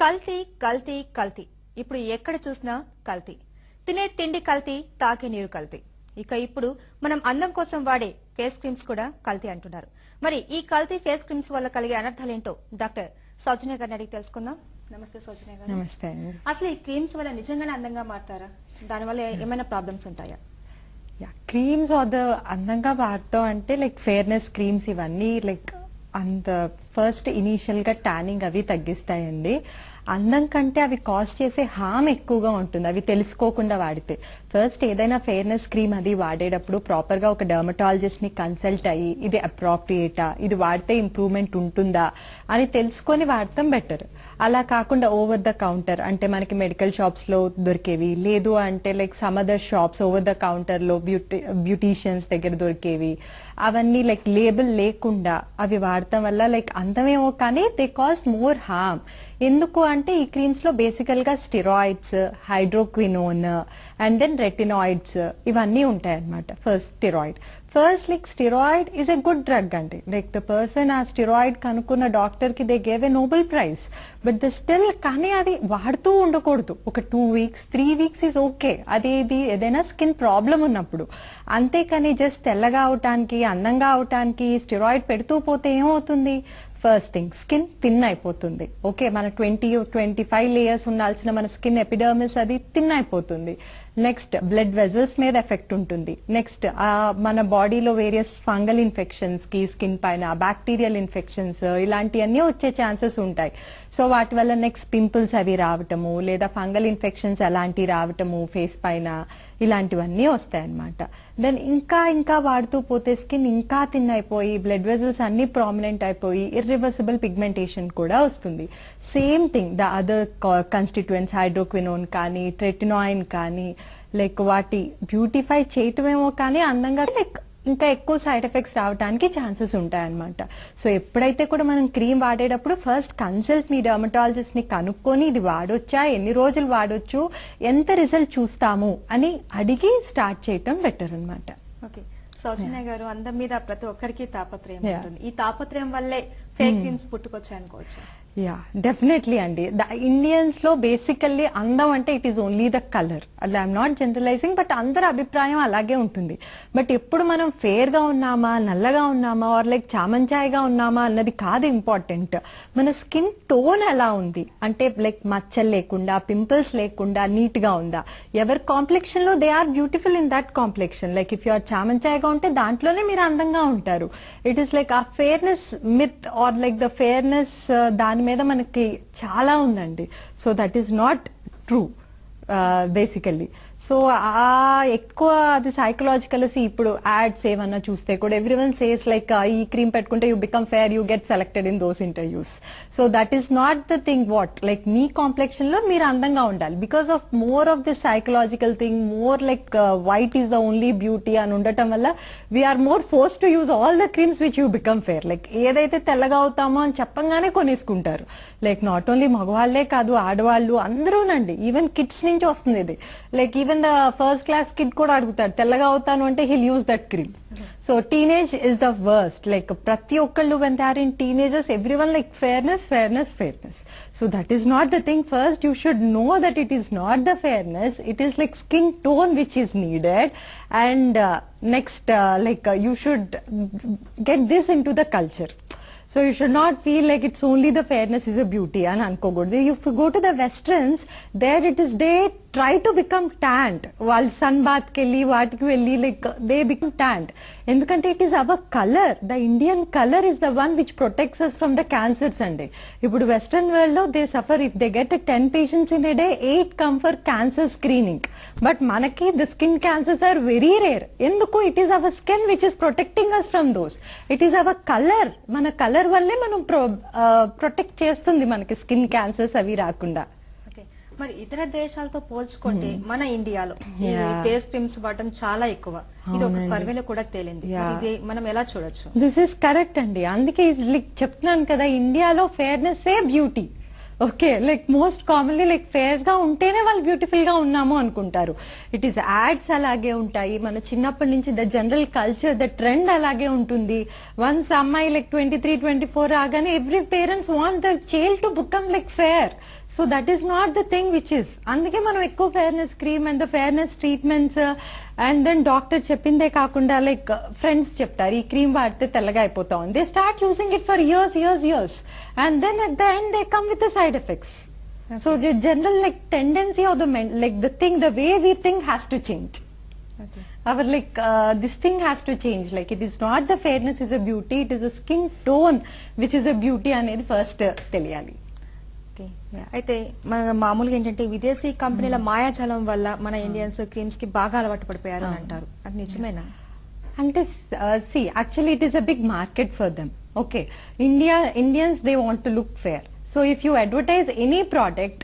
కల్తీ కల్తీ కల్తీ ఇప్పుడు ఎక్కడ చూసినా కల్తీ. తినే తిండి కల్తీ, తాగే నీరు కల్తీ. ఇక ఇప్పుడు మనం అందం కోసం వాడే ఫేస్ క్రీమ్స్ కూడా కల్తీ అంటున్నారు. మరి ఈ కల్తీ ఫేస్ క్రీమ్స్ వల్ల కలిగే అనర్థాలేంటో డాక్టర్ సౌజన్య గారిని అడిగి తెలుసుకుందాం. నమస్తే సౌజన్య గారు. నమస్తే. అసలు ఈ క్రీమ్స్ వల్ల నిజంగానే అందంగా మారుతారా? దానివల్ల ఏమైనా ప్రాబ్లమ్స్ ఉంటాయా? క్రీమ్స్ అందంగా వాడతాం అంటే లైక్ ఫేర్నెస్ క్రీమ్స్ ఇవన్నీ లైక్ అంత ఫస్ట్ ఇనీషియల్ గా ట్యానింగ్ అవి తగ్గిస్తాయండి. అందం కంటే అవి కాస్ట్ చేసే హామ్ ఎక్కువగా ఉంటుంది అవి తెలుసుకోకుండా వాడితే. ఫస్ట్ ఏదైనా ఫేర్నెస్ క్రీమ్ అది వాడేటప్పుడు ప్రాపర్ గా ఒక డర్మటాలజిస్ట్ ని కన్సల్ట్ అయ్యి ఇది అప్రోప్రియేటా, ఇది వాడితే ఇంప్రూవ్మెంట్ ఉంటుందా అని తెలుసుకొని వాడటం బెటర్. అలా కాకుండా ఓవర్ ద కౌంటర్ అంటే మనకి మెడికల్ షాప్స్ లో దొరికేవి, లేదు అంటే like some other shops over the counter లో బ్యూటీషియన్స్ దగ్గర దొరికేవి, అవన్నీ లైక్ లేబుల్ లేకుండా అవి వాడటం వల్ల లైక్ అందమేమో కానీ దే కాస్ట్ మోర్ హార్మ్. ఎందుకు అంటే ఈ క్రీమ్స్ లో బేసికల్ గా steroids, hydroquinone and then retinoids ఇవన్నీ ఉంటాయి అనమాట. First like steroid is a good drug అండి. లైక్ ద పర్సన్ ఆ స్టిరాయిడ్ కనుక్కున్న డాక్టర్ కి they gave a Nobel prize. But the still కానీ అది వాడుతూ ఉండకూడదు. ఒక 2 weeks 3 weeks ఈజ్ ఓకే. ఇది ఏదైనా స్కిన్ ప్రాబ్లం ఉన్నప్పుడు. అంతేకాని జస్ట్ తెల్లగా అవటానికి అందంగా అవటానికి స్టిరాయిడ్ పెడుతూ పోతే ఏమవుతుంది? ఫస్ట్ థింగ్ స్కిన్ థిన్ అయిపోతుంది. ఓకే, మన 20-25 లేయర్స్ ఉండాల్సిన మన స్కిన్ ఎపిడర్మిస్ అది థిన్ అయిపోతుంది. నెక్స్ట్ బ్లడ్ వెజల్స్ మీద ఎఫెక్ట్ ఉంటుంది. నెక్స్ట్ మన బాడీలో వేరియస్ ఫంగల్ ఇన్ఫెక్షన్స్ కి స్కిన్ పైన బ్యాక్టీరియల్ ఇన్ఫెక్షన్స్ ఇలాంటివన్నీ వచ్చే ఛాన్సెస్ ఉంటాయి. సో వాటి వల్ల నెక్స్ట్ పింపుల్స్ అవి రావటము, లేదా ఫంగల్ ఇన్ఫెక్షన్స్ అలాంటివి రావటము ఫేస్ పైన, ఇలాంటివన్నీ వస్తాయి అనమాట. దెన్ ఇంకా వాడుతూ పోతే స్కిన్ ఇంకా థిన్ అయిపోయి బ్లడ్ వెజల్స్ అన్ని ప్రామినెంట్ అయిపోయి ఇర్రివర్సిబుల్ పిగ్మెంటేషన్ కూడా వస్తుంది. Same thing the other constituents hydroquinone కానీ ట్రెటినాయిన్ కానీ లైక్ వాటి బ్యూటిఫై చేయటమేమో కానీ అందంగా లైక్ ఇంకా ఎక్కువ సైడ్ ఎఫెక్ట్స్ రావడానికి ఛాన్సెస్ ఉంటాయన్నమాట. సో ఎప్పుడైతే కూడా మనం క్రీమ్ వాడేటప్పుడు ఫస్ట్ కన్సల్ట్ మీ డర్మటాలజిస్ట్ ని కనుక్కొని ఇది వాడొచ్చా, ఎన్ని రోజులు వాడొచ్చు, ఎంత రిజల్ట్ చూస్తాము అని అడిగి స్టార్ట్ చేయటం బెటర్ అనమాట. ఓకే, సౌజన్య గారు, అందం మీద ప్రతి ఒక్కరికి తాపత్రయం ఉంటుంది. ఈ తాపత్రయం వల్లే ఫేక్ క్రీమ్స్ పుట్టుకొచ్చాయి అనుకోవచ్చు. యా, డెఫినెట్లీ అండి. ఇండియన్స్ లో బేసికల్లీ అందం అంటే it is only the colour. అలా ఐఎమ్ నాట్ జనరలైజింగ్, బట్ అందరి అభిప్రాయం అలాగే ఉంటుంది. బట్ ఎప్పుడు మనం ఫేర్ గా ఉన్నామా, నల్లగా ఉన్నామా, ఆర్ లైక్ చామంచాయిగా ఉన్నామా అన్నది కాదు ఇంపార్టెంట్. మన స్కిన్ టోన్ ఎలా ఉంది అంటే లైక్ మచ్చలు లేకుండా, పింపుల్స్ లేకుండా నీట్ గా ఉందా. ఎవరి కాంప్లెక్షన్ లో they are beautiful in that complexion. Like if you are చామంచాయిగా ఉంటే దాంట్లోనే మీరు అందంగా ఉంటారు. It is like a fairness myth or like the fairness దాని మీద మనకి చాలా ఉందండి. So that is not true basically. So ఎక్కువ అది సైకలాజికల్. ఇప్పుడు యాడ్స్ ఏమన్నా చూస్తే కూడా ఎవ్రీవన్ సేస్ లైక్ ఈ క్రీమ్ పెట్టుకుంటే you become fair, you get selected in those interviews. So that is not the thing. What like మీ కాంప్లెక్షన్ లో మీరు అందంగా ఉండాలి. Because of more of this psychological thing, more like white is the only beauty అని ఉండటం వల్ల we are more force to use all the creams which you become fair. Like ఏదైతే తెల్లగా అవుతామో అని చెప్పంగానే కొనేసుకుంటారు. లైక్ నాట్ ఓన్లీ మగవాళ్లే కాదు, ఆడవాళ్ళు అందరూనండి. ఈవెన్ కిడ్స్ నుంచి వస్తుంది ఇది. Like even the first class kid కూడా అడుగుతాడు తెల్లగా అవుతాను అంటే he'll use that cream. So teenage is the worst. Like ప్రతి ఒక్కళ్ళు when they are in teenagers everyone like fairness. So that is not the thing. First you should know that it is not the fairness, it is like skin tone which is needed. And next like you should get this into the culture. So you should not feel like it's only the fairness is a beauty and ankogodu. If you go to the westerns, there it is they try to become tanned. While sun bath kelli vaatiki velli like they become tanned. Endukante it is our color. The Indian color is the one which protects us from the cancers andi. Ippudu western world lo they suffer. If they get 10 patients in a day, 8 come for cancer screening. But manaki the skin cancers are very rare. Enduku it is our skin which is protecting us from those. It is our color. Mana color వల్లే మనం protect చేస్తుంది మనకి skin cancers అవి రాకుండా. మరి ఇతర దేశాలతో పోల్చుకుంటే మన ఇండియాలో ఫేస్ క్రీమ్స్ వాడటం చాలా ఎక్కువ. ఇది ఒక సర్వేలో కూడా తేలింది. ఇది మనం ఎలా చూడొచ్చు? దిస్ ఇస్ కరెక్ట్ అండి. అందుకే చెప్తున్నాను కదా, ఇండియాలో ఫేర్నెస్ ఏ beauty. Okay, like most commonly like fair గా ఉంటేనే వాళ్ళు బ్యూటిఫుల్ గా ఉన్నాము అనుకుంటారు. ఇట్ ఈస్ యాడ్స్ అలాగే ఉంటాయి. మన చిన్నప్పటి నుంచి the general culture, the trend అలాగే ఉంటుంది. వన్స్ అమ్మాయి లైక్ 23-24 రాగానే every parents want the child to become like fair. So that is not the thing which is. అందుకే మనం ఎక్కువ fairness cream and the fairness treatments and then doctor చెప్పిందే కాకుండా like friends చెప్తారు ఈ క్రీమ్ వాడితే తెల్లగా అయిపోతాం. They start using it for years and then at the end they come with the side effects. So the general like tendency of the like the thing, the way we think has to change. Okay. Our like this thing has to change. Like it is not the fairness is a beauty, it is a skin tone which is a beauty అనేది first తెలియాలి. Okay. అయితే మన మామూలుగా ఏంటంటే విదేశీ కంపెనీల మాయాజాలం వల్ల మన ఇండియన్స్ క్రీమ్స్ కి బాగా అలవాటు పడిపోయారు అని అంటారు, అది నిజమేనా? అంటే see actually it is a big market for them. Okay, Indians they want to look fair. So if you advertise any product,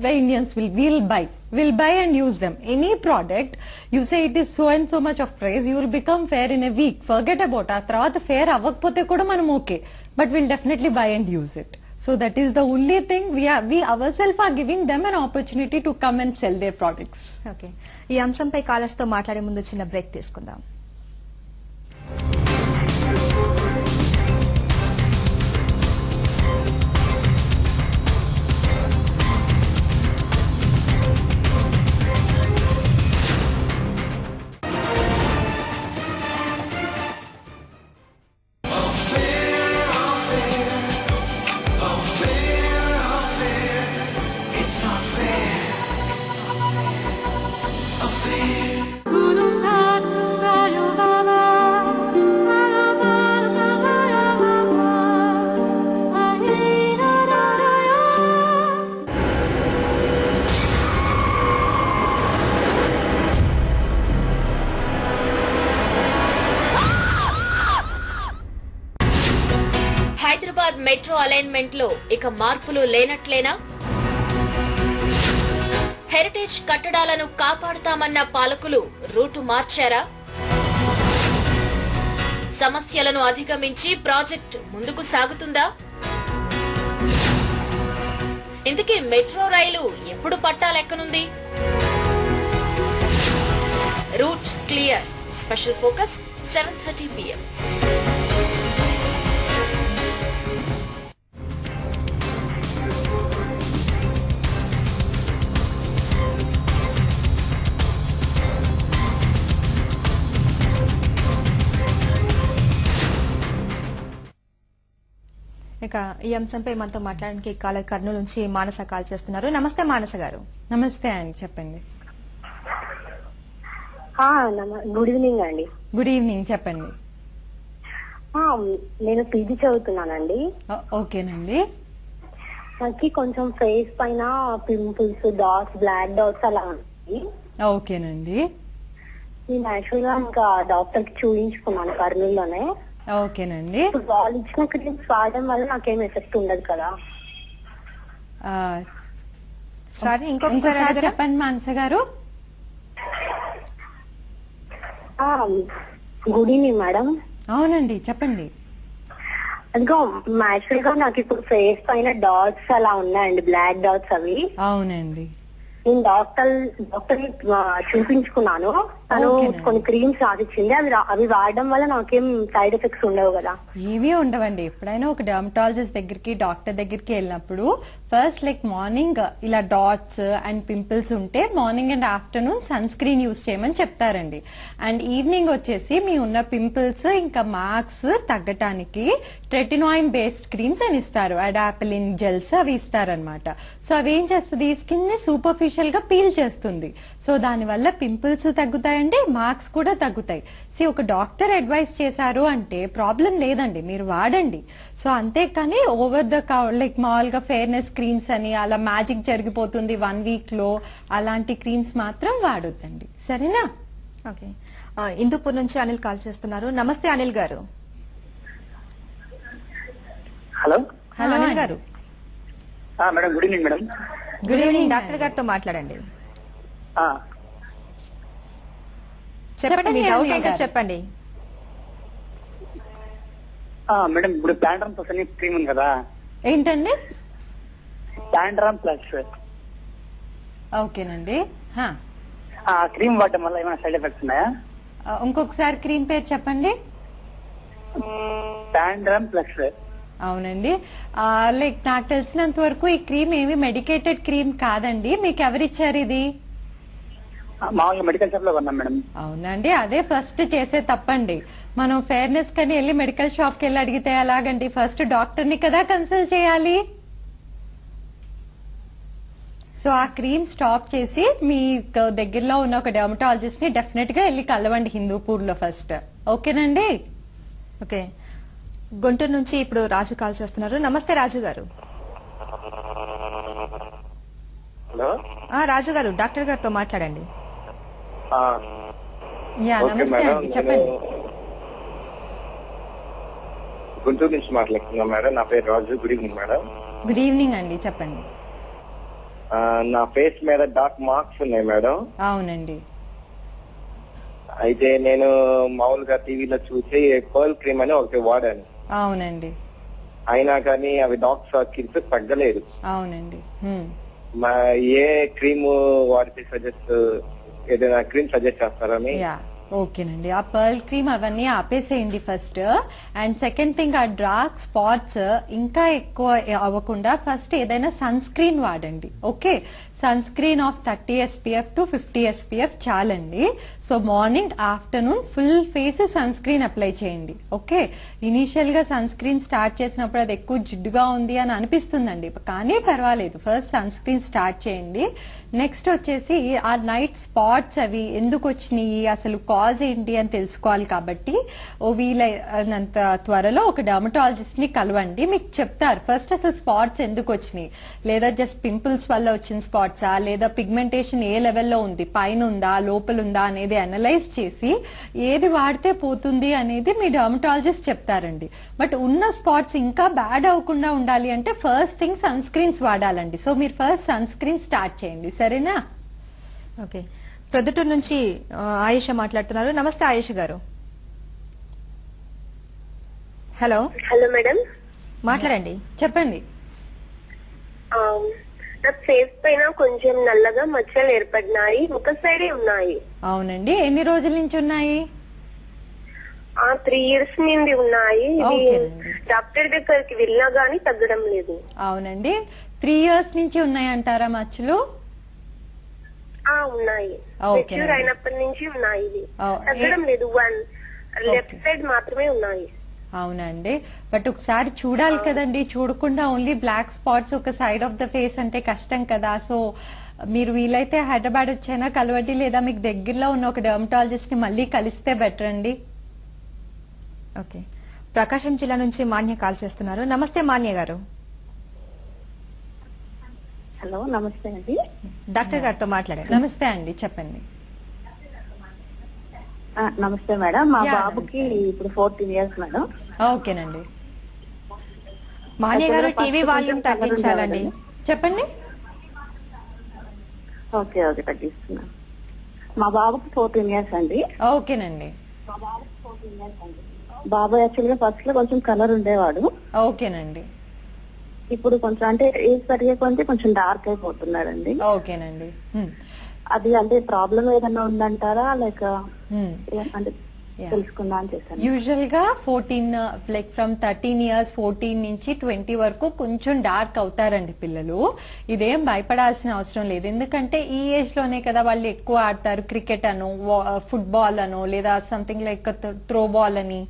the Indians will buy and use them. Any product, you say it is so and so much of price, you will become fair in a week. Forget about it. Tarvata fair avvakapothe kuda manam okay, but we'll definitely buy and use it. So that is the only thing we ourselves are giving them an opportunity to come and sell their products. Okay. ఈ అంశంపై callers తో మాట్లాడే ముందు చిన్న break తీసుకుందాం. Hyderabad metro alignment లో ఇక మార్పులు లేనట్లేనా? హెరిటేజ్ కట్టడాలను కాపాడుతామన్న పాలకులు రూటు మార్చారా? సమస్యలను అధిగమించి ప్రాజెక్ట్ ముందుకు సాగుతుందా? ఇందుకే మెట్రో రైలు ఎప్పుడు పట్టాలెక్కనుంది? Route clear. Special focus 7:30 PM. ఇక ఈ అంశంపై మనతో మాట్లాడడానికి కర్నూలు నుంచి మానస కాల్ చేస్తున్నారు. నమస్తే మానస గారు. నమస్తే అండి, చెప్పండి. గుడ్ ఈవినింగ్ అండి. గుడ్ ఈవినింగ్, చెప్పండి. నేను పీజీ చదువుతున్నానండి. ఓకేనండి. నాకు కొంచెం ఫేస్ పైన పింపుల్స్, డాట్స్, బ్లాక్ డాట్స్ అలా ఉంది. ఓకేనండి. నేను యాక్చువల్ గా ఇంకా డాక్టర్ కి చూపించుకున్నాను కర్నూలులోనే. ఓకేనండి. వాళ్ళు ఇచ్చిన క్రీమ్స్ వాడడం వల్ల నాకేం ఎఫెక్ట్ ఉండదు కదా? సరే, ఇంకొకసారి చెప్పండి మానస గారు. Good evening madam. అవునండి, చెప్పండి. అదిగో యాక్చువల్ గా నాకు ఇప్పుడు ఫేస్ పైన డాట్స్ అలా ఉన్నాయండి, బ్లాక్ డాట్స్ అవి. అవునండి. నేను డాక్టర్ చూపించుకున్నాను. తను కొన్ని క్రీమ్స్ రాసిచ్చింది. అవి వాడడం వల్ల నాకేం సైడ్ ఎఫెక్ట్స్ ఉండవు కదా? ఏమీ ఉండవండి. ఎప్పుడైనా ఒక డర్మటాలజిస్ట్ దగ్గరికి, డాక్టర్ దగ్గరికి వెళ్ళినప్పుడు ఫస్ట్ లైక్ మార్నింగ్ ఇలా డాట్స్ అండ్ పింపుల్స్ ఉంటే morning and afternoon sunscreen use చేయమని చెప్తారండి. అండ్ ఈవినింగ్ వచ్చేసి మీ ఉన్న పింపుల్స్ ఇంకా మార్క్స్ తగ్గటానికి ట్రెటినాయిన్ బేస్డ్ క్రీమ్స్ అని ఇస్తారు. అడాపిలిన్ జెల్స్ అవి ఇస్తారనమాట. సో అవి ఏం చేస్తుంది, స్కిన్ ని సూపర్ఫిషియల్ గా పీల్ చేస్తుంది. సో దాని వల్ల పింపుల్స్ తగ్గుతాయండి, మార్క్స్ కూడా తగ్గుతాయి. ఒక డాక్టర్ అడ్వైస్ చేశారు అంటే ప్రాబ్లం లేదండి, మీరు వాడండి. సో అంతేకాని ఓవర్ ద లైక్ మామూలుగా ఫెయిర్నెస్ క్రీమ్స్ అని అలా మ్యాజిక్ జరిగిపోతుంది 1 week లో అలాంటి క్రీమ్స్ మాత్రం వాడొద్దండి, సరేనా? ఓకే. ఇందుపూర్ నుంచి అనిల్ కాల్ చేస్తున్నారు. నమస్తే అనిల్ గారు. హలో. హలో అనిల్ గారు. Madam good evening madam. Good evening. Doctor గారితో మాట్లాడండి. చెప్పండి, మీ డౌట్ ఏంటో చెప్పండి. మేడం ఇప్పుడు ప్లాండ్రమ్ ప్లస్ అనే క్రీమ్ ఉంది కదా? ఏంటండి? ప్లాండ్రమ్ ప్లస్. ఓకేనండి. క్రీమ్ వాడటం వల్ల ఏమైనా సైడ్ ఎఫెక్ట్స్ ఉన్నాయా? ఇంకొకసారి క్రీమ్ పేరు చెప్పండి. ప్లాండ్రమ్ ప్లస్. అవునండి. లైక్ నాకు తెలిసినంత వరకు ఈ క్రీమ్ ఏమి మెడికేటెడ్ క్రీమ్ కాదండి. మీకు ఎవరిచ్చారు ఇది? మామూలుగా మెడికల్ షాప్ లో కొన్నాం మేడం. అవునండి, అదే ఫస్ట్ చేసే తప్పండి. మనం ఫేర్నెస్ కని వెళ్ళి మెడికల్ షాప్ కి వెళ్ళి అడిగితే ఎలాగండి? ఫస్ట్ డాక్టర్ ని కదా కన్సల్ట్ చేయాలి. సో ఆ క్రీమ్ స్టాప్ చేసి మీ దగ్గరలో ఉన్న ఒక డెర్మటాలజిస్ట్ ని డెఫినెట్ గా వెళ్ళి కలవండి హిందూపూర్ లో ఫస్ట్. ఓకేనండి? ఓకే, గుంటూరు నుంచి ఇప్పుడు రాజు కాల్ చేస్తున్నారు. నమస్తే రాజు గారు. హలో, రాజు గారు, డాక్టర్ గారితో మాట్లాడండి. యా, ఓకే నమస్తే మేడం. అండి, చెప్పండి. గుంటూరు నుంచి మాట్లాడుతున్నా మేడం. నా పేరు Raju. Good evening madam. Good evening అండి, చెప్పండి. నా ఫేస్ మీద డార్క్ మార్క్స్ ఉన్నాయి మేడం. అవునండి. అయితే నేను మామూలుగా టీవీలో చూసి పర్ల్ క్రీమ్ అని ఒకటి వాడాను. అవునండి. అయినా కానీ అవి డార్క్ సర్కిల్స్ తగ్గలేదు. అవునండి. ఏ క్రీమ్ వాడితే ఏదైనా క్రీమ్ సజెస్ట్ చేస్తారని? యా, ఓకేనండి. ఆ పర్ల్ క్రీమ్ అవన్నీ ఆపేసేయండి ఫస్ట్. అండ్ సెకండ్ థింగ్, ఆ డార్క్ స్పాట్స్ ఇంకా ఎక్కువ అవ్వకుండా ఫస్ట్ ఏదైనా సన్ స్క్రీన్ వాడండి. Okay, sunscreen of 30 SPF to 50 SPF చాలండి. So morning afternoon full face sunscreen apply చేయండి. ఓకే, ఇనీషియల్ గా సన్ స్క్రీన్ స్టార్ట్ చేసినప్పుడు అది ఎక్కువ జిడ్డుగా ఉంది అని అనిపిస్తుందండి, కానీ పర్వాలేదు, ఫస్ట్ సన్ స్క్రీన్ స్టార్ట్ చేయండి. నెక్స్ట్ వచ్చేసి ఆ నైట్ స్పాట్స్ అవి ఎందుకు వచ్చినాయి, అసలు కాజ్ ఏంటి అని తెలుసుకోవాలి. కాబట్టి వీలైనంత త్వరలో ఒక డర్మటాలజిస్ట్ ని కలవండి. మీకు చెప్తారు ఫస్ట్ అసలు స్పాట్స్ ఎందుకు వచ్చినాయి, లేదా జస్ట్ పింపుల్స్ వల్ల వచ్చిన స్పాట్సా, లేదా పిగ్మెంటేషన్ ఏ లెవెల్లో ఉంది, పైన ఉందా లోపల ఉందా అనేది అనలైజ్ చేసి ఏది వాడితే పోతుంది అనేది మీ డర్మటాలజిస్ట్ చెప్తారండి. బట్ ఉన్న స్పాట్స్ ఇంకా బ్యాడ్ అవ్వకుండా ఉండాలి అంటే ఫస్ట్ థింగ్ సన్ స్క్రీన్స్ వాడాలండి. సో మీరు ఫస్ట్ సన్ స్క్రీన్ స్టార్ట్ చేయండి, సరేనా? ఓకే, ప్రొద్దుటూరు నుంచి ఆయేష మాట్లాడుతున్నారు. నమస్తే ఆయేష గారు. హలో. హలో మేడం, మాట్లాడండి, చెప్పండి. నా ఫేస్ పైన కొంచెం నల్లగా మచ్చలు ఏర్పడినాయి, ముఖ సైడే ఉన్నాయి. అవునండి, ఎన్ని రోజుల నుంచి ఉన్నాయి? 3 years నుండి ఉన్నాయి. ఇది ఓకేనండి. డాక్టర్ దగ్గరికి వెళ్ళినా గానీ తగ్గడం లేదు. అవునండి, 3 years నుంచి ఉన్నాయంటారా మచ్చలు? ఉన్నాయి, ఓకే. మెచ్యూర్ అయినప్పటి నుంచి ఉన్నాయి. ఇది ఓ, తగ్గడం లేదు. లెఫ్ట్ సైడ్ మాత్రమే ఉన్నాయి. అవునండి, బట్ ఒకసారి చూడాలి కదండి. చూడకుండా ఓన్లీ బ్లాక్ స్పాట్స్ ఒక సైడ్ ఆఫ్ ద ఫేస్ అంటే కష్టం కదా. సో మీరు వీలైతే హైదరాబాద్ వచ్చైనా కలవండి, లేదా మీకు దగ్గరలో ఉన్న ఒక డర్మటాలజిస్ట్ ని మళ్ళీ కలిస్తే బెటర్ అండి. ఓకే, ప్రకాశం జిల్లా నుంచి మాన్య కాల్ చేస్తున్నారు. నమస్తే మాన్య గారు. హలో, నమస్తే అండి. డాక్టర్ గారితో మాట్లాడండి. నమస్తే అండి, చెప్పండి. నమస్తే మేడం. మా యా, బాబుకి ఇప్పుడు 14 years మేడం. ఓకేనండి, మాన్య గారు, టీవీ వాల్యూమ్ తగ్గించాలండి. చెప్పండి. ఓకే ఓకే, తగ్గిస్తున్నాను. మా బాబుకి 14 years అండి. ఓకేనండి. బాబు యాక్చువల్ గా ఫస్ట్ లో కొంచెం కలర్ ఉండేవాడు. ఓకేనండి. ఇప్పుడు కొంచెం అంటే ఏజ్ పెరిగే కొంచెం కొంచెం డార్క్ అయిపోతున్నాడండి. ఓకేనండి. అది అంటే ప్రాబ్లం ఏదన్నా ఉందంటారా, లేక అంటే Yeah. తెలుసుకుందా అని చేశాను. యూజువల్ గా 14 లైక్ ఫ్రమ్ 13 years 14 నుంచి 20 వరకు కొంచెం డార్క్ అవుతారండి పిల్లలు. ఇదేం భయపడాల్సిన అవసరం లేదు, ఎందుకంటే ఈ ఏజ్ లోనే కదా వాళ్ళు ఎక్కువ ఆడతారు. క్రికెట్ అనో, ఫుట్బాల్ అనో, లేదా సంథింగ్ లైక్ త్రో బాల్ అని,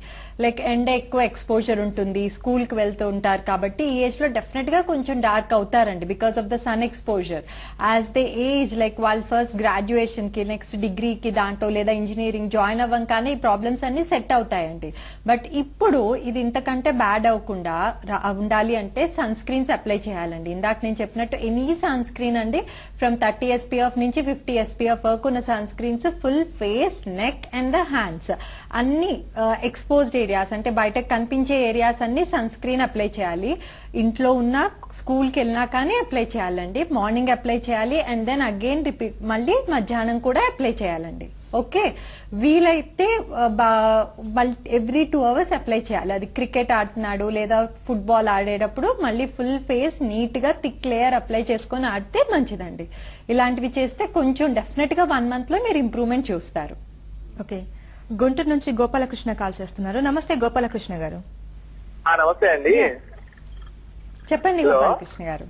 లైక్ ఎండ ఎక్కువ ఎక్స్పోజర్ ఉంటుంది, స్కూల్ కి వెళ్తూ ఉంటారు. కాబట్టి ఈ ఏజ్ లో డెఫినెట్ గా కొంచెం డార్క్ అవుతారండి because of the sun exposure. As they age, like వాళ్ళు ఫస్ట్ గ్రాడ్యుయేషన్ కి, నెక్స్ట్ డిగ్రీకి దాంట్లో లేదా ఇంజనీరింగ్ జాయిన్ అవ్వగానే ఈ ప్రాబ్లమ్స్ అన్ని సెట్ అవుతాయండి. బట్ ఇప్పుడు ఇది ఇంతకంటే బ్యాడ్ అవ్వకుండా ఉండాలి అంటే సన్ స్క్రీన్స్ అప్లై చేయాలండి. ఇందాక నేను చెప్పినట్టు ఎనీ సన్ స్క్రీన్ అండి, ఫ్రమ్ 30 SPF నుంచి 50 SPF వరకు ఉన్న sunscreens full face, neck and the hands అన్ని ఎక్స్పోజ్డ్ ఏరియాస్ అంటే బయటకు కనిపించే ఏరియాస్ అన్ని సన్ స్క్రీన్ అప్లై చేయాలి. ఇంట్లో ఉన్న, స్కూల్ కి వెళ్ళినా కానీ అప్లై చేయాలండి. మార్నింగ్ అప్లై చేయాలి అండ్ దెన్ అగైన్ రిపీట్ మళ్ళీ మధ్యాహ్నం కూడా అప్లై చేయాలండి. ఓకే, వీలైతే ఎవ్రీ 2 hours అప్లై చేయాలి. అది క్రికెట్ ఆడుతున్నాడు లేదా ఫుట్బాల్ ఆడేటప్పుడు మళ్ళీ ఫుల్ ఫేస్ నీట్ గా థిక్ లేయర్ అప్లై చేసుకొని ఆడితే మంచిదండి. ఇలాంటివి చేస్తే కొంచెం డెఫినెట్ గా 1 month లో మీరు ఇంప్రూవ్మెంట్ చూస్తారు. ఓకే, గుంటూరు నుంచి గోపాలకృష్ణ కాల్ చేస్తున్నారు. నమస్తే గోపాలకృష్ణ గారు. నమస్తే అండి. చెప్పండి హలో. గోపాలకృష్ణ గారు.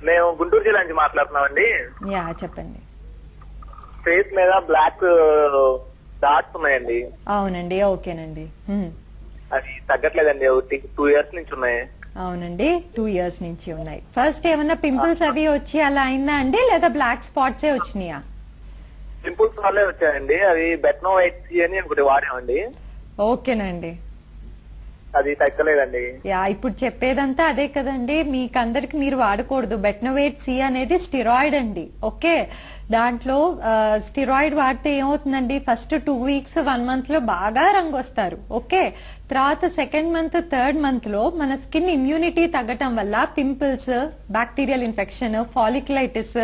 మేము గుంటూరు జిల్లా నుంచి మాట్లాడుతున్నామండి. యా చెప్పండి. ఫేస్ మీద బ్లాక్ డాట్స్ ఉన్నాయండి. అవునండి, ఓకేనండి. అది తగ్గట్లేదండి. 2 years నుంచి ఉన్నాయి. అవునండి, 2 years నుంచి ఉన్నాయి. ఫస్ట్ ఏమన్నా పింపుల్స్ అవి వచ్చి అలా అయిందా అండి, లేదా బ్లాక్ స్పాట్సే వచ్చినాయా? పింపుల్స్ వల్లే వచ్చాయండి. అది బెట్నో వైట్ సి అని ఒకటి వాడామండి. ఓకేనండి. అది తగ్గలేదండి. యా, ఇప్పుడు చెప్పేదంతా అదే కదండి. మీకందరికి మీరు వాడకూడదు. బెట్నోవేట్ సి అనేది స్టిరాయిడ్ అండి. ఓకే, దాంట్లో స్టిరాయిడ్ వాడితే ఏమవుతుందండి, ఫస్ట్ 2 weeks 1 month లో బాగా రంగు వస్తారు. ఓకే, తర్వాత 2nd month 3rd month లో మన స్కిన్ ఇమ్యూనిటీ తగ్గటం వల్ల pimples, bacterial infection, folliculitis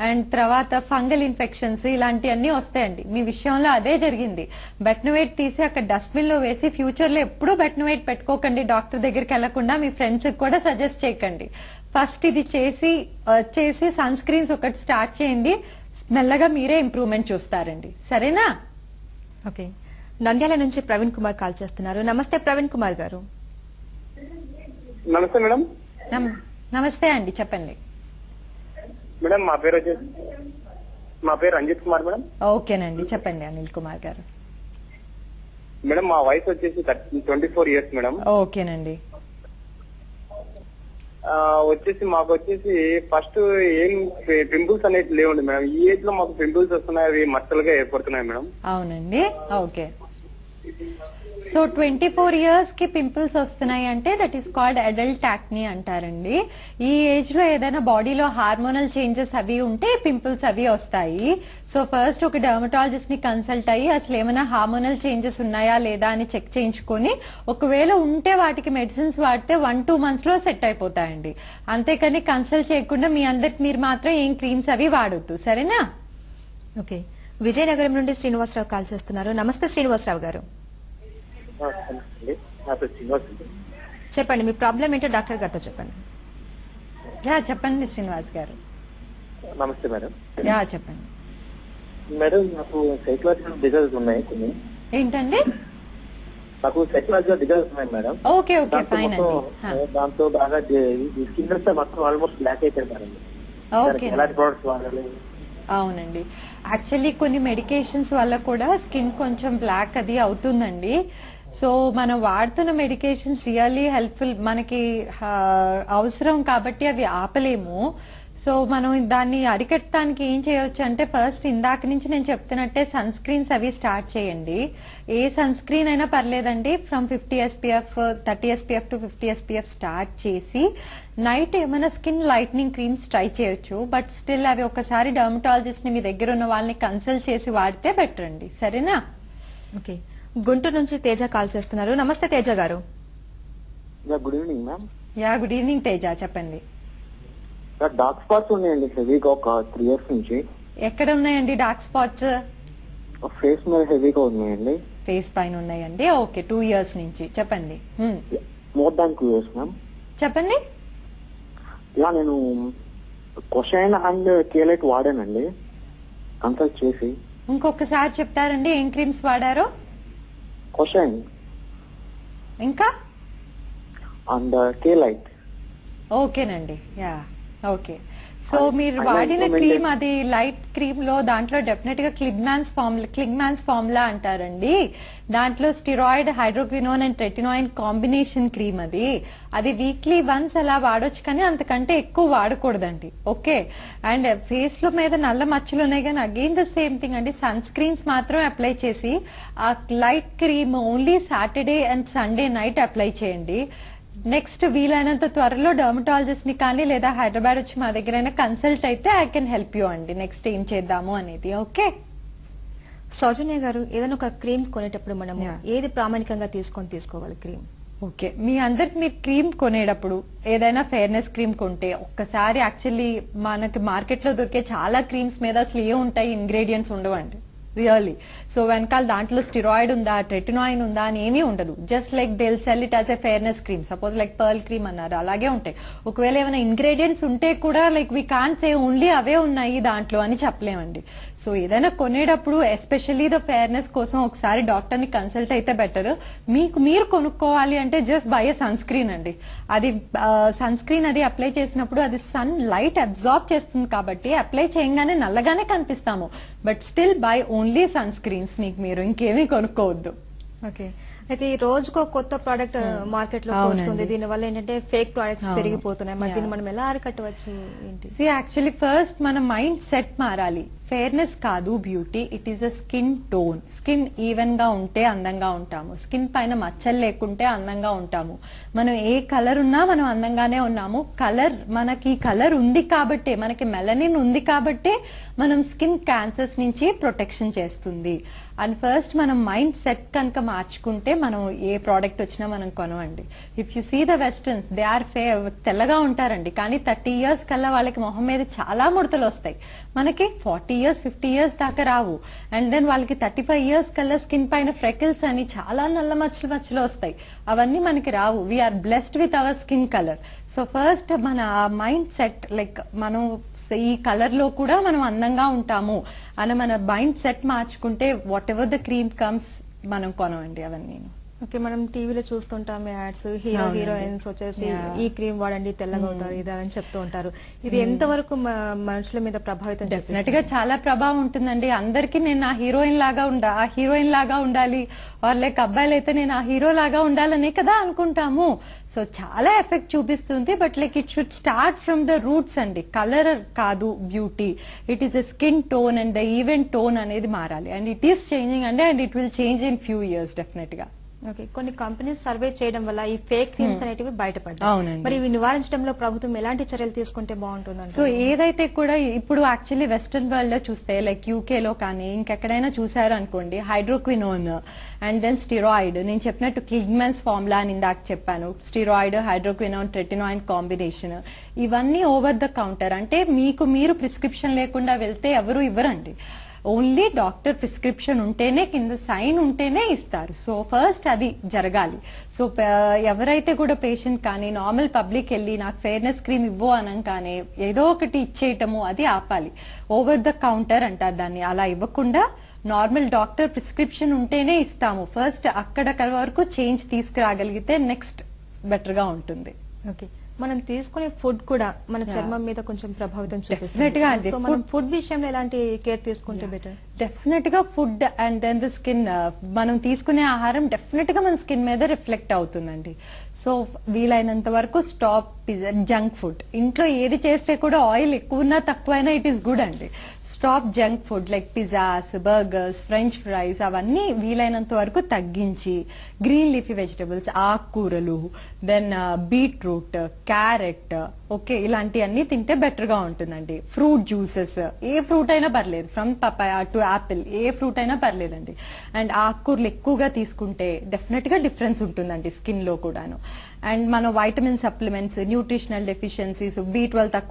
and తర్వాత ఫంగల్ ఇన్ఫెక్షన్స్ ఇలాంటివన్నీ వస్తాయండి. మీ విషయంలో అదే జరిగింది. బెట్నోవేట్ తీసి అక్కడ డస్ట్బిన్ లో వేసి ఫ్యూచర్ లో ఎప్పుడూ బెట్నోవేట్ పెట్టుకోకండి. డాక్టర్ దగ్గరికి వెళ్లకుండా మీ ఫ్రెండ్స్ కి కూడా సజెస్ట్ చేయకండి. ఫస్ట్ ఇది చేసి సన్ స్క్రీన్స్ ఒకటి స్టార్ట్ చేయండి. మెల్లగా మీరే ఇంప్రూవ్మెంట్ చూస్తారండి. సరేనా? ఓకే, నంద్యాల నుంచి ప్రవీణ్ కుమార్ కాల్ చేస్తున్నారు. నమస్తే ప్రవీణ్ కుమార్ గారు. నమస్తే మేడం. నమస్తే అండి, చెప్పండి. మేడం మా పేరు రంజిత్ కుమార్ మేడం. ఓకేనండి, చెప్పండి అనిల్ కుమార్ గారు. మేడం మా వయసు వచ్చేసి 24 years మేడం. ఓకేనండి. మాకు వచ్చేసి ఫస్ట్ ఏం పింపుల్స్ అనేది లేవండి మేడం. ఈ ఏజ్ లో మాకు పింపుల్స్ వస్తున్నాయి. అవి మచ్చలుగా ఏర్పడుతున్నాయి మేడం. అవునండి, ఓకే. సో 24 years కి పింపుల్స్ వస్తున్నాయి అంటే దట్ ఈస్ కాల్డ్ అడల్ట్ యాక్ని అంటారండి. ఈ ఏజ్ లో ఏదైనా బాడీలో హార్మోనల్ చేంజెస్ అవి ఉంటే పింపుల్స్ అవి వస్తాయి. సో ఫస్ట్ ఒక డర్మటాలజిస్ట్ ని కన్సల్ట్ అయ్యి అసలు ఏమైనా హార్మోనల్ చేంజెస్ ఉన్నాయా లేదా అని చెక్ చేయించుకొని, ఒకవేళ ఉంటే వాటికి మెడిసిన్స్ వాడితే 1-2 months లో సెట్ అయిపోతాయండి. అంతేకాని కన్సల్ట్ చేయకుండా మీ అందరికి మీరు మాత్రం ఏం క్రీమ్స్ అవి వాడొద్దు. సరేనా? ఓకే, విజయనగరం నుండి శ్రీనివాసరావు కాల్ చేస్తున్నారు. నమస్తే శ్రీనివాసరావు గారు. చెప్పండి, మీ ప్రాబ్లం ఏంటో డాక్టర్ గారితో చెప్పండి. యా చెప్పండి శ్రీనివాస్ గారు. నమస్తే మేడం. యా చెప్పండి. మేడం నాకు సైకలాజికల్ డిజార్డర్స్ ఉన్నాయి కొన్ని. ఏంటండి? నాకు సైకలాజికల్ డిజార్డర్స్ ఉన్నాయి మేడం. ఓకే ఓకే, ఫైన్ అండి. దాంతో బాగా స్కిన్ అంతా మొత్తం ఆల్మోస్ట్ బ్లాక్ అయిపోయింది మేడం. ఓకే, ఎలాంటి ప్రొడక్ట్స్ వాడాలి? అవునండి, యాక్చువల్లీ కొన్ని మెడికేషన్స్ వల్ల కూడా స్కిన్ కొంచెం బ్లాక్ అది అవుతుందండి. సో మనం వాడుతున్న మెడికేషన్స్ రియల్లీ హెల్ప్ఫుల్, మనకి అవసరం కాబట్టి అవి ఆపలేము. సో మనం దాన్ని అరికట్టడానికి ఏం చేయొచ్చు అంటే, ఫస్ట్ ఇందాక నుంచి నేను చెప్తున్నట్టే సన్ స్క్రీన్స్ అవి స్టార్ట్ చేయండి. ఏ సన్ స్క్రీన్ అయినా పర్లేదండి, from 50 SPF 30 SPF to 50 SPF start చేసి నైట్ ఏమైనా స్కిన్ లైట్నింగ్ క్రీమ్స్ ట్రై చేయొచ్చు. బట్ స్టిల్ అవి ఒకసారి డర్మటాలజిస్ట్ ని మీ దగ్గర ఉన్న వాళ్ళని కన్సల్ట్ చేసి వాడితే బెటర్ అండి. సరేనా? ఓకే, గుంటూరు నుంచి తేజ కాల్ చేస్తున్నారు. నమస్తే తేజ గారు. Good evening ma'am. Yeah good evening Teja, చెప్పండి. డార్క్ స్పాట్స్ ఉన్నాయండి హెవీగా ఒక 3 years నుంచి. ఎక్కడ ఉన్నాయండి డార్క్ స్పాట్స్? ఫేస్ మీద హెవీగా ఉన్నాయండి. ఫేస్ పైన ఉన్నాయండి. ఓకే, 2 years నుంచి. చెప్పండి. More than 2 years ma'am. చెప్పండి. ఇలా నేను కొషైన్ అండ్ కేలైట్ వాడానండి కన్సల్ట్ చేసి. ఇంకొకసారి చెప్తారండి ఏం క్రీమ్స్ వాడారో? కొషైన్ ఇంకా అండ్ కేలైట్. ఓకేనండి, యా ఓకే. సో మీరు వాడిన క్రీమ్ అది లైట్ క్రీమ్ లో దాంట్లో డెఫినెట్ గా క్లిగ్మాన్స్ ఫార్ములా అంటారండి. దాంట్లో steroid, hydroquinone and tretinoin combination cream అది వీక్లీ వన్స్ అలా వాడొచ్చు, కానీ అంతకంటే ఎక్కువ వాడకూడదండి. ఓకే, అండ్ ఫేస్ లో మీద నల్ల మచ్చలు ఉన్నాయి కానీ అగైన్ ద సేమ్ థింగ్ అండి, సన్ స్క్రీన్స్ మాత్రం అప్లై చేసి ఆ light cream only Saturday and Sunday night apply చేయండి. నెక్స్ట్ వీలైనంత త్వరలో డర్మటాలజిస్ట్ ని కానీ లేదా హైదరాబాద్ వచ్చి మా దగ్గర కన్సల్ట్ అయితే ఐ కెన్ హెల్ప్ యూ అండి నెక్స్ట్ ఏం చేద్దాము అనేది. ఓకే సౌజన్య గారు, ఏదైనా ఒక క్రీమ్ కొనేటప్పుడు మనం ఏది ప్రామాణికంగా తీసుకోవాలి క్రీమ్? ఓకే, మీ అందరికి మీరు క్రీమ్ కొనేటప్పుడు ఏదైనా ఫెయిర్నెస్ క్రీమ్ కొంటే ఒక్కసారి యాక్చువల్లీ మనకి మార్కెట్ లో దొరికే చాలా క్రీమ్స్ మీద అసలు ఏ ఉంటాయి ఇంగ్రీడియంట్స్ ఉండవండి. రియల్లీ. సో వెనకాల దాంట్లో స్టిరాయిడ్ ఉందా, ట్రెటినాయిన్ ఉందా అని ఏమీ ఉండదు. Just like they will sell it as a fairness cream. Suppose like pearl cream అన్నారు, అలాగే ఉంటాయి. ఒకవేళ ఏమైనా ఇంగ్రీడియంట్స్ ఉంటే కూడా like we can't say only అవే ఉన్నాయి దాంట్లో అని చెప్పలేమండి. సో ఏదైనా కొనేటప్పుడు ఎస్పెషల్లీ ద ఫెయిర్నెస్ కోసం ఒకసారి డాక్టర్ ని కన్సల్ట్ అయితే బెటర్. మీరు కొనుక్కోవాలి అంటే just buy a sunscreen అండి. అది సన్ స్క్రీన్ అది అప్లై చేసినప్పుడు అది సన్ లైట్ అబ్జార్బ్ చేస్తుంది కాబట్టి అప్లై చేయగానే నల్లగానే కనిపిస్తాము. But still buy only sunscreens. మీరు ఇంకేమీ కొనుక్కోవద్దు. ఓకే, అయితే ఈ రోజుకో కొత్త ప్రోడక్ట్ మార్కెట్ లో వస్తుంది. దీని వల్ల ఏంటంటే ఫేక్ ప్రొడక్ట్స్ పెరిగిపోతున్నాయి. మరి దీన్ని మనం ఎలా అరికట్టవచ్చు ఏంటి? యాక్చువల్లీ ఫస్ట్ మన మైండ్ సెట్ మారాలి. ఫెయిర్నెస్ కాదు beauty, it is a skin tone. Skin even గా ఉంటే అందంగా ఉంటాము. స్కిన్ పైన మచ్చలు లేకుంటే అందంగా ఉంటాము. మనం ఏ కలర్ ఉన్నా మనం అందంగానే ఉన్నాము. మనకి కలర్ ఉంది కాబట్టే, మనకి మెలనిన్ ఉంది కాబట్టే మనం స్కిన్ క్యాన్సర్స్ నుంచి ప్రొటెక్షన్ చేస్తుంది. అండ్ ఫస్ట్ మనం మైండ్ సెట్ కనుక మార్చుకుంటే మనం ఏ ప్రోడక్ట్ వచ్చినా మనం కొనవండి. If you see the westerns, they are తెల్లగా ఉంటారండి, కానీ 30 years కల్లా వాళ్ళకి మొహం మీద చాలా ముడతలు వస్తాయి. మనకి 40 years 50 years దాకా రావు. అండ్ దెన్ వాళ్ళకి 35 years కల్లా స్కిన్ పైన ఫ్రెకిల్స్ అని చాలా నల్ల మచ్చలు వస్తాయి. అవన్నీ మనకి రావు. We are blessed with our skin colour. So first మన మైండ్ సెట్, లైక్ మనం ఈ కలర్ లో కూడా మనం అందంగా ఉంటాము అని మన మైండ్ సెట్ మార్చుకుంటే what ever the cream comes మనం కొనవండి అవన్నీ. ఓకే, మనం టీవీలో చూస్తుంటాం యాడ్స్, హీరోయిన్స్ వచ్చేసి ఈ క్రీమ్ వాడండి తెల్లగా అవుతారు ఇది అని చెప్తూ ఉంటారు. ఇది ఎంతవరకు మనుషుల మీద ప్రభావితం? డెఫినెట్ గా చాలా ప్రభావం ఉంటుందండి. అందరికి నేను ఆ హీరోయిన్ లాగా ఉండాలి, ఆర్ లైక్ అబ్బాయిలు అయితే నేను ఆ హీరో లాగా ఉండాలనే కదా అనుకుంటాము. సో చాలా ఎఫెక్ట్ చూపిస్తుంది. But like it should start from the roots అండి. కలర్ కాదు beauty, it is a skin tone and the event tone అనేది మారాలి. అండ్ ఇట్ ఈస్ చేంజింగ్ అండి, and it will change in few years definite గా. Okay, కొన్ని companies survey చేయడం వల్ల ఈ ఫేక్ క్రీమ్స్ అనేటివి బయటపడ్డాయి. అవునండి. మరి ఇవి నివారించడంలో ప్రభుత్వం ఎలాంటి చర్యలు తీసుకుంటే బాగుంటుంది? సో ఏదైతే కూడా ఇప్పుడు యాక్చువల్లీ వెస్టర్న్ వరల్డ్ లో చూస్తే లైక్ యూకే లో కానీ ఇంకెక్కడైనా చూసారు అనుకోండి, హైడ్రోక్వినోన్ అండ్ దెన్ స్టిరాయిడ్, నేను చెప్పినట్టు క్లిగ్మెన్స్ ఫార్ములా అని ఇందాక చెప్పాను. స్టిరాయిడ్, హైడ్రోక్వినోన్, ట్రెటినాయిన్ కాంబినేషన్, ఇవన్నీ ఓవర్ ద కౌంటర్. అంటే మీరు ప్రిస్క్రిప్షన్ లేకుండా వెళ్తే ఎవరు ఇవ్వరండి. ఓన్లీ డాక్టర్ ప్రిస్క్రిప్షన్ ఉంటేనే, కింద సైన్ ఉంటేనే ఇస్తారు. సో ఫస్ట్ అది జరగాలి. సో ఎవరైతే కూడా పేషెంట్ కానీ నార్మల్ పబ్లిక్ వెళ్ళి నాకు ఫెయిర్నెస్ క్రీమ్ ఇవ్వు అనగానే ఏదో ఒకటి ఇచ్చేయటము అది ఆపాలి. ఓవర్ ద కౌంటర్ అంటారు దాన్ని. అలా ఇవ్వకుండా నార్మల్ డాక్టర్ ప్రిస్క్రిప్షన్ ఉంటేనే ఇస్తాము. ఫస్ట్ అక్కడ వరకు చేంజ్ తీసుకురాగలిగితే నెక్స్ట్ బెటర్ గా ఉంటుంది. ఓకే, మనం తీసుకునే ఫుడ్ కూడా మన చర్మం మీద కొంచెం ప్రభావితం Definite గా అండి. చూపిస్తుంది. మనం ఫుడ్ విషయంలో ఎలాంటి కేర్ తీసుకుంటే బెటర్? డెఫినెట్ గా food and then the skin, మనం తీసుకునే ఆహారం డెఫినెట్ గా మన స్కిన్ మీద రిఫ్లెక్ట్ అవుతుందండి. సో వీలైనంత వరకు స్టాప్ జంక్ ఫుడ్. ఇంట్లో ఏది చేస్తే కూడా ఆయిల్ ఎక్కువన్నా తక్కువైనా ఇట్ ఈస్ గుడ్ అండి. Stop junk food like pizzas, burgers, French fries, అవన్నీ వీలైనంత వరకు తగ్గించి గ్రీన్ లీఫీ వెజిటబుల్స్, ఆకుకూరలు, దెన్ బీట్రూట్, క్యారెట్, ఓకే, ఇలాంటివన్నీ తింటే బెటర్ గా ఉంటుందండి. ఫ్రూట్ జ్యూసెస్, ఏ ఫ్రూట్ అయినా పర్లేదు, ఫ్రమ్ పపాయ టు యాపిల్, ఏ ఫ్రూట్ అయినా పర్లేదండి. అండ్ ఆకుకూరలు ఎక్కువగా తీసుకుంటే డెఫినెట్ గా డిఫరెన్స్ ఉంటుందండి స్కిన్ లో కూడాను. అండ్ మనం vitamin supplements, nutritional deficiencies, B12 తక్కువ